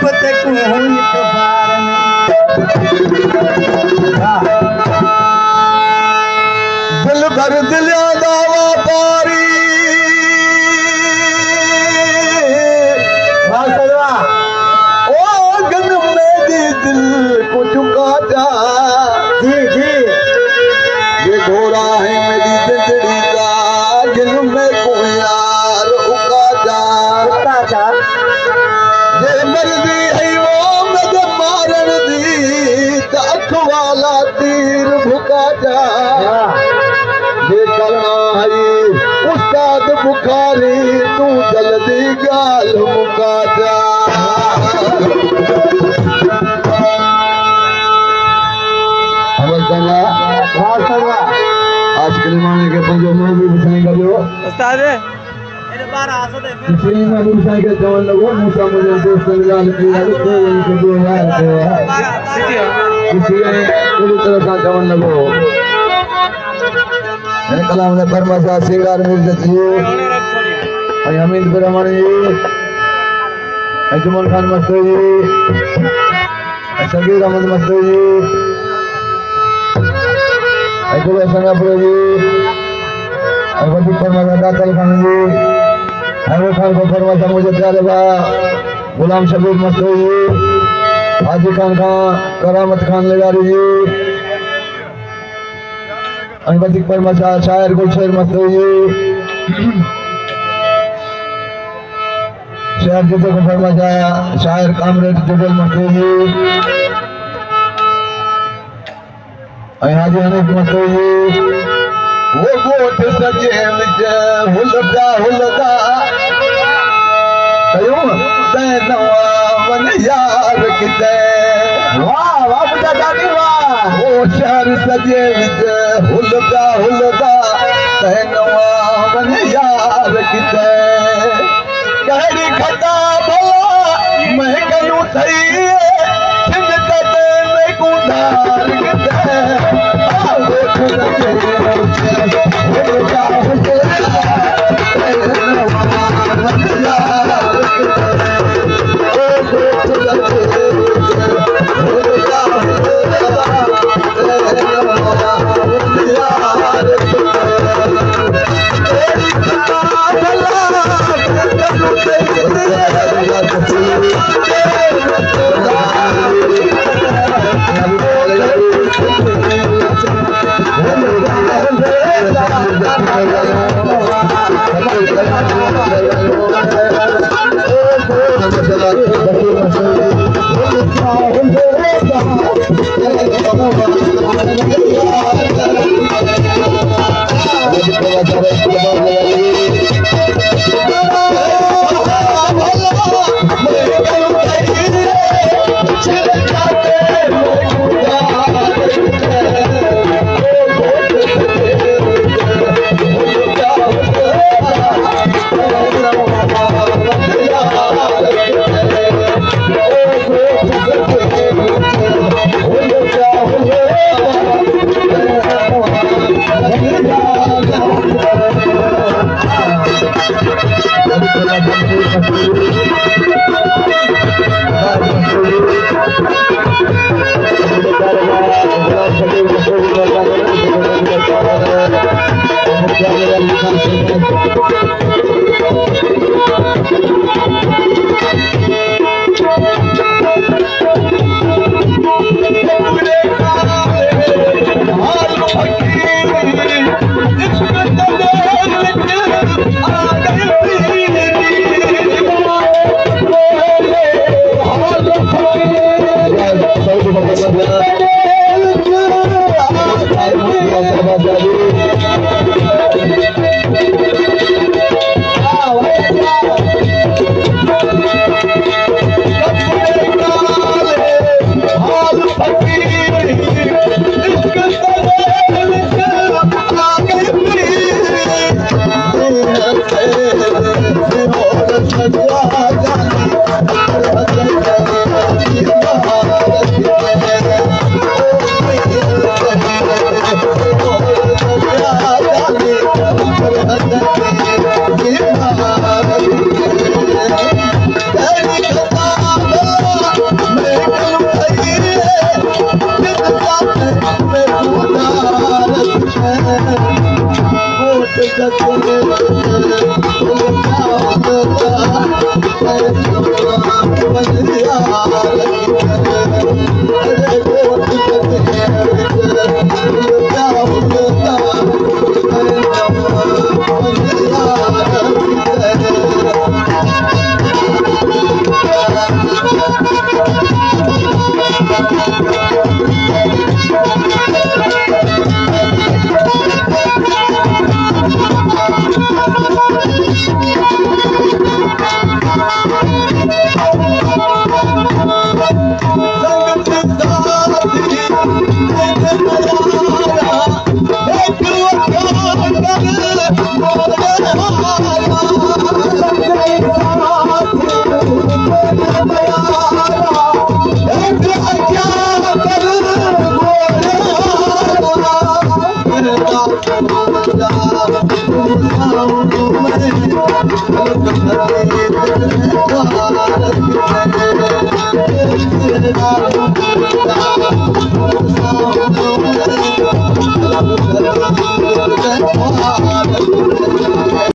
बते को हुई तो दिल भर दिलिया दावा पारी ओ गन मेरी दिल को चुका जा जी जी ये घोड़ा है मेरी जिंदड़ी का जिन में को यार उका जा ये मर्जी है वो मुझे मारन दी अख वाला तीर भुका जा ये करना है उस्ताद बुखारी तू जल्दी गाल मुका जा आज के जमाने के पंजो में भी बताएंगे जो उस्ताद किसी में भी बताएंगे जवान लोगों मूसा मुझे दोस्त मिलाल किया तो इनके दो यार किसी ने पूरी तरह का जवान लोगों मैंने कलाम ने फरमाया सिंगार मिर्जा जी और हमीद ब्रह्मण जी अजमल खान मस्तूरी जी शकीर अहमद मस्तूरी जी अब्दुल हसन अफरोज जी अवधि फरमाया दातल खान जी अहमद खान को फरमाया मुझे प्यारे बा गुलाम शबीर मस्तूरी जी हाजी खान करामत खान लगारी जी अनवधिक फरमाया शायर गुलशेर मस्तूरी जी शहर जिते को फरमाया शायर कामरेड जुबल मस्तूरी जी हाजी हनीफ मस्तूरी वो गोठ सजे विच हुलदा हुलदा कयो ते नवा वन यार किते वाह वाह बुझा दादी वाह वो शहर सजे विच हुलदा हुलदा ते नवा वन यार किते कहड़ी खता भला मैं कनु थई सिंध कदे मैं कुंधार किते Thank you.